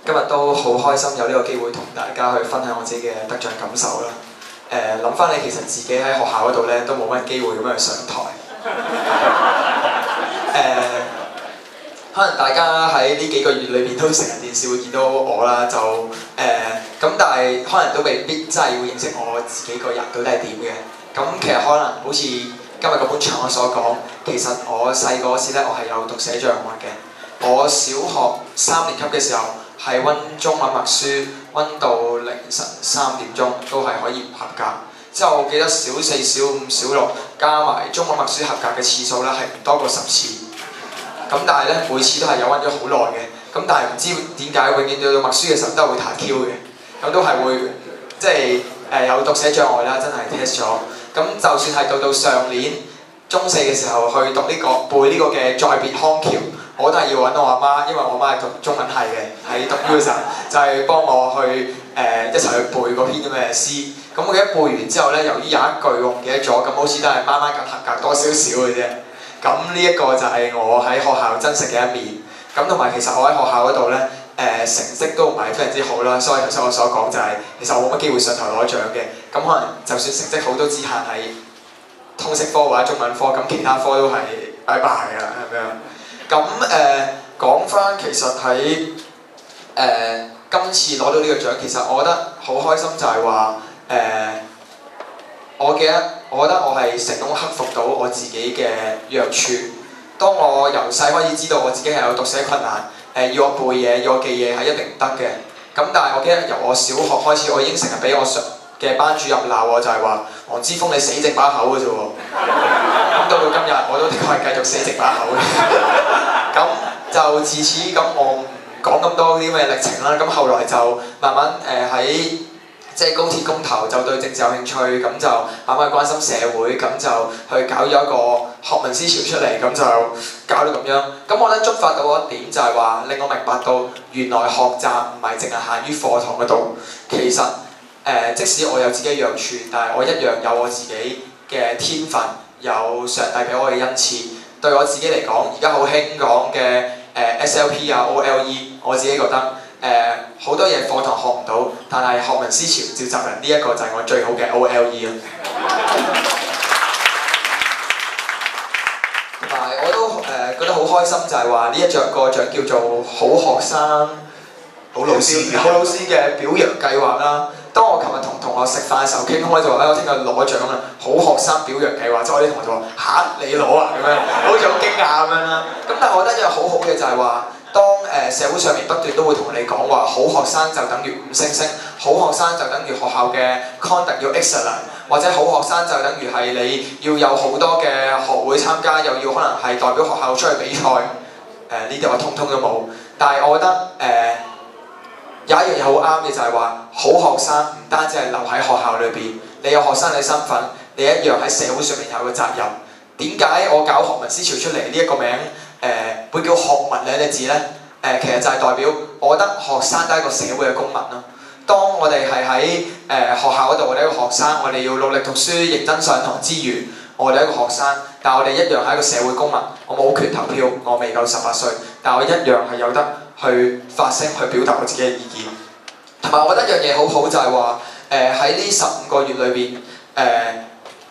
今日都好開心有呢個機會同大家去分享我自己嘅得獎感受啦。諗翻你其實自己喺學校嗰度咧都冇乜機會咁樣去上台。可能大家喺呢幾個月裏邊都成日電視會見到我啦，就咁，但係可能都未必真係要認識我自己個人到底係點嘅。咁其實可能好似今日嗰本場我所講，其實我細個嗰時咧，我係有讀寫障礙嘅。我小學3年級嘅時候係温中文默書，温到凌晨3點鐘都係可以唔合格。之後我記得小4、小5、小6加埋中文默書合格嘅次數咧係唔多過10次。咁但係咧每次都係有温咗好耐嘅。咁但係唔知點解永遠到默書嘅時候都係會彈 Q 嘅。咁都係會即係有讀寫障礙啦，真係 test 咗。咁就算係到上年中4嘅時候去讀背呢個嘅再別康橋，我都係要揾我阿媽，因為我媽係讀中文系嘅，喺讀 U 嘅時候就係幫我去一齊去背嗰篇咁嘅詩。咁我記得背完之後咧，由於有一句我唔記得咗，咁好似都係掹掹咁合格多少少嘅啫。咁呢一個就係我喺學校真實嘅一面。咁同埋其實我喺學校嗰度咧，成績都唔係非常之好啦，所以頭先我所講就係、其實我冇乜機會上台攞獎嘅。咁可能就算成績好都只限喺通識科或者中文科，咁其他科都係拜拜㗎啦，係咪啊？咁講翻其實喺今次攞到呢個獎，其實我覺得好開心就係話我覺得我係成功克服到我自己嘅弱處。當我由細開始知道我自己係有讀寫困難，要我背嘢、要我記嘢係一定唔得嘅。咁但係我記得由我小學開始，我已經成日俾我嘅班主任鬧我，就係話黃之鋒你死直把口嘅啫喎。咁到今日我都的確係繼續死直把口嘅。咁就自此咁我唔講咁多啲咩歷程啦。咁後來就慢慢喺即係高鐵公投就對政治有興趣，咁就慢慢關心社會，咁就去搞咗一個學民思潮出嚟，咁就搞到咁樣。咁我覺得觸發到我一點就係話，令我明白到原來學習唔係淨係限於課堂嗰度。其實即使我有自己嘅弱處，但係我一樣有我自己嘅天分，有上帝俾我嘅恩賜。對我自己嚟講，而家好興講嘅SLP 啊 OLE， 我自己覺得好多嘢課堂學唔到，但係學民思潮召集人呢一個就係我最好嘅 OLE 啦。同埋我都覺得好開心，就係話呢一個獎叫做好學生、好老師嘅表揚計劃啦。當我琴日同同學食飯嘅時候傾開就話我聽日攞獎啦，好學生表揚計劃，即係我啲同學就話嚇你攞啊咁樣，好似好驚訝咁樣啦。咁但係我覺得一樣好好嘅就係話，當社會上面不斷都會同你講話，好學生就等於5星星，好學生就等於學校嘅 conduct 要 excellent， 或者好學生就等於係你要有好多嘅學會參加，又要可能係代表學校出去比賽。呢啲我通通都冇。但係我覺得有一樣嘢好啱嘅就係話，好學生唔單止係留喺學校裏邊，你有學生嘅身份，你一樣喺社會上面有個責任。點解我搞學民思潮出嚟呢一個名會叫學民兩隻字呢？其實就係代表我覺得學生都係一個社會嘅公民咯。當我哋係喺學校嗰度，我哋一個學生，我哋要努力讀書、認真上堂之餘，我哋一個學生，但係我哋一樣係一個社會公民。我冇權投票，我未夠18歲，但我一樣係有得去發聲、去表達我自己嘅意見。同埋我覺得一樣嘢好好就係話，喺呢15個月裏邊，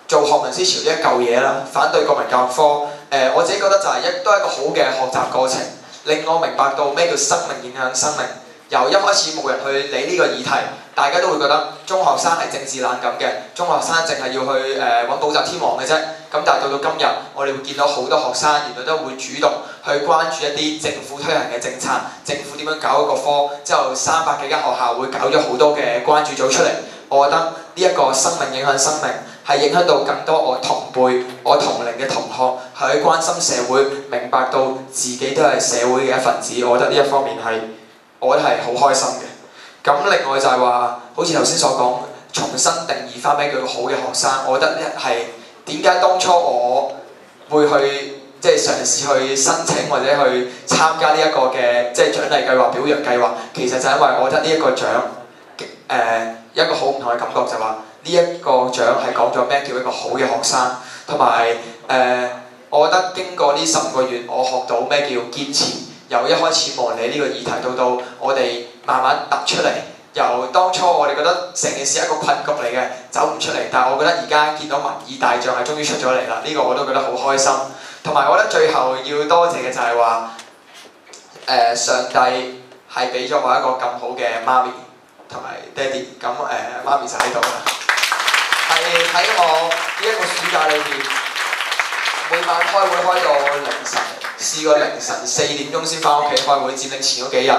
做學民思潮呢一嚿嘢啦，反對國民教育科，我自己覺得就係都係一個好嘅學習過程，令我明白到咩叫生命影響生命。由一開始冇人去理呢個議題，大家都會覺得中學生係政治冷感嘅，中學生淨係要去揾補習天王嘅啫。咁但係到今日，我哋會見到好多學生原來都會主動去關注一啲政府推行嘅政策，政府點樣搞一個科，之後300幾間學校會搞咗好多嘅關注組出嚟。我覺得呢一個生命影響生命，係影響到更多我同輩、我同齡嘅同學，係去關心社會，明白到自己都係社會嘅一份子。我覺得呢一方面係，我覺得係好開心嘅。咁另外就係話，好似頭先所講，重新定義翻咩叫好嘅學生。我覺得呢係點解當初我會去即係嘗試去申請或者去參加呢一個嘅即係獎勵計劃、表揚計劃，其實就係因為我覺得呢一個獎一個好唔同嘅感覺就係話，呢一個獎係講咗咩叫一個好嘅學生，同埋我覺得經過呢15個月，我學到咩叫堅持。由一開始望你呢個議題到我哋慢慢突出嚟。由當初我哋覺得成件事係一個困局嚟嘅，走唔出嚟，但係我覺得而家見到民意大將係終於出咗嚟啦，呢個我都覺得好開心。同埋我覺得最後要多謝嘅就係話，上帝係俾咗我一個咁好嘅媽咪同埋爹哋，咁媽咪就喺度啦，係喺我呢一個暑假裏邊，每晚開會開到凌晨，試過凌晨4點鐘先翻屋企開會，佔領前嗰幾日。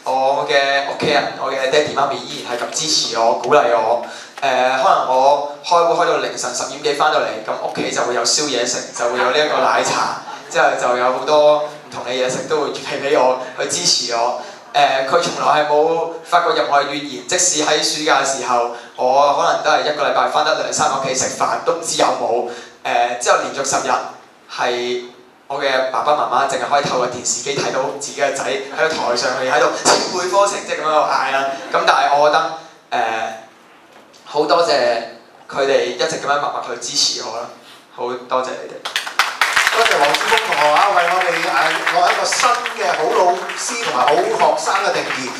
我嘅屋企人，我嘅爹哋媽咪依然係咁支持我、鼓勵我。可能我開會開到凌晨10點幾翻到嚟，咁屋企就會有宵夜食，就會有呢一個奶茶，之後就有好多唔同嘅嘢食都會預備俾我，去支持我。佢從來係冇發過任何怨言，即使喺暑假嘅時候，我可能都係一個禮拜翻得2-3個屋企食飯，都唔知有冇。之後連續10日係。我嘅爸爸媽媽淨係可以透過電視機睇到自己嘅仔喺個台上面喺度前輩科成績咁喺度嗌啦。咁但係我覺得好多謝佢哋一直咁樣默默去支持我啦。好多謝你哋。多謝黃之鋒同學啊，為我哋攞一個新嘅好老師同埋好學生嘅定義。